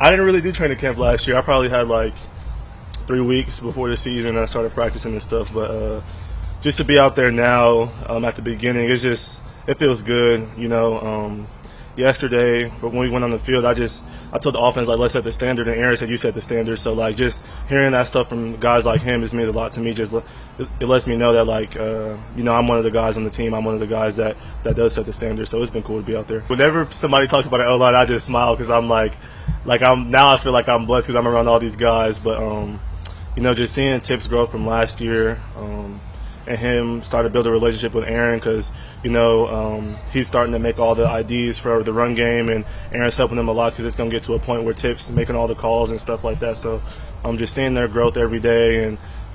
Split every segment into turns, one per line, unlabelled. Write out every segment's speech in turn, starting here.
I didn't really do training camp last year. I probably had like 3 weeks before the season I started practicing and stuff. But just to be out there now at the beginning, it feels good. Yesterday, but when we went on the field, I told the offense, like, let's set the standard, and Aaron said you set the standard. So, like, just hearing that stuff from guys like him has meant a lot to me. It lets me know that, like, I'm one of the guys on the team. I'm one of the guys that does set the standard. So it's been cool to be out there. Whenever somebody talks about an O-line, I just smile because I'm like I feel like I'm blessed because I'm around all these guys. But just seeing Tip's growth from last year. And him start to build a relationship with Aaron because, he's starting to make all the IDs for the run game, and Aaron's helping him a lot because it's going to get to a point where Tip's making all the calls and stuff like that. So I'm just seeing their growth every day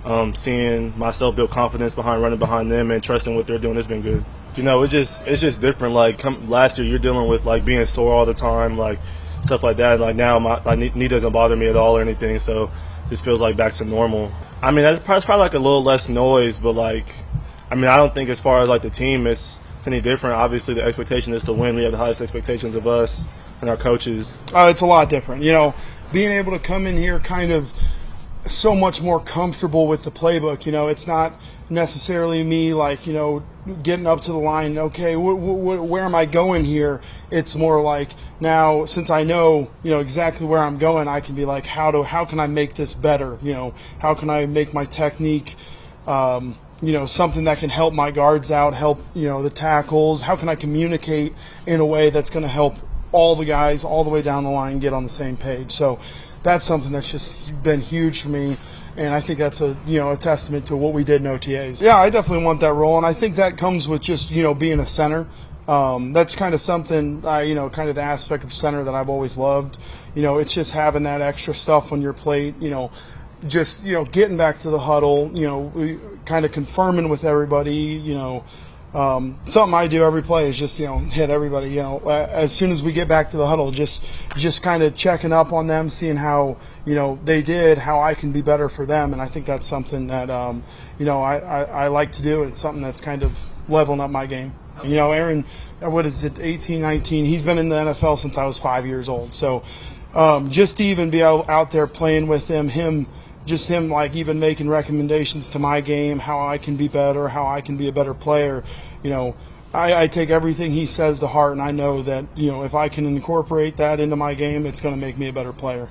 and seeing myself build confidence behind running behind them and trusting what they're doing. It's been good. It's just different. Like last year, you're dealing with like being sore all the time, like stuff like that. Like now, my knee doesn't bother me at all or anything. So this feels like back to normal. I mean, that's probably like a little less noise, but I don't think as far as like the team, it's any different. Obviously, the expectation is to win. We have the highest expectations of us and our coaches.
It's a lot different. Being able to come in here kind of so much more comfortable with the playbook. It's not necessarily me like, getting up to the line, okay, where am I going here? It's more like now since I know, exactly where I'm going, I can be like, how can I make this better? How can I make my technique, something that can help my guards out, help, the tackles? How can I communicate in a way that's going to help all the guys all the way down the line get on the same page? So that's something that's just been huge for me. And I think that's a testament to what we did in OTAs. Yeah, I definitely want that role, and I think that comes with just being a center. That's kind of something kind of the aspect of center that I've always loved. It's just having that extra stuff on your plate. Just getting back to the huddle. Kind of confirming with everybody. Something I do every play is just hit everybody. As soon as we get back to the huddle, just kind of checking up on them, seeing how they did, how I can be better for them, and I think that's something that I like to do. It's something that's kind of leveling up my game. Aaron, what is it, 18, 19? He's been in the NFL since I was 5 years old. So just to even be out there playing with him like even making recommendations to my game, how I can be better, how I can be a better player. I take everything he says to heart, and I know that if I can incorporate that into my game, it's going to make me a better player.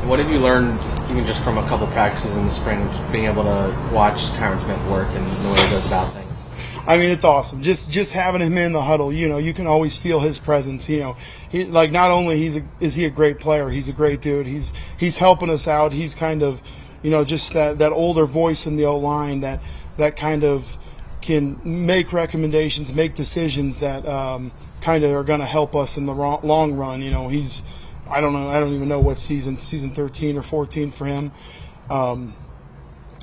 What have you learned, even just from a couple practices in the spring, being able to watch Tyron Smith work and the way he goes about things?
I mean, it's awesome. Just having him in the huddle, you can always feel his presence. He like not only is he a great player, he's a great dude. He's helping us out. He's kind of, just that older voice in the O-line that kind of can make recommendations, make decisions that kind of are going to help us in the long run. I don't know. I don't even know what season 13 or 14 for him.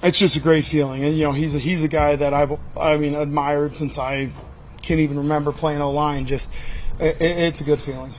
It's just a great feeling, and he's a guy that I've admired since I can't even remember playing O-line. It's a good feeling.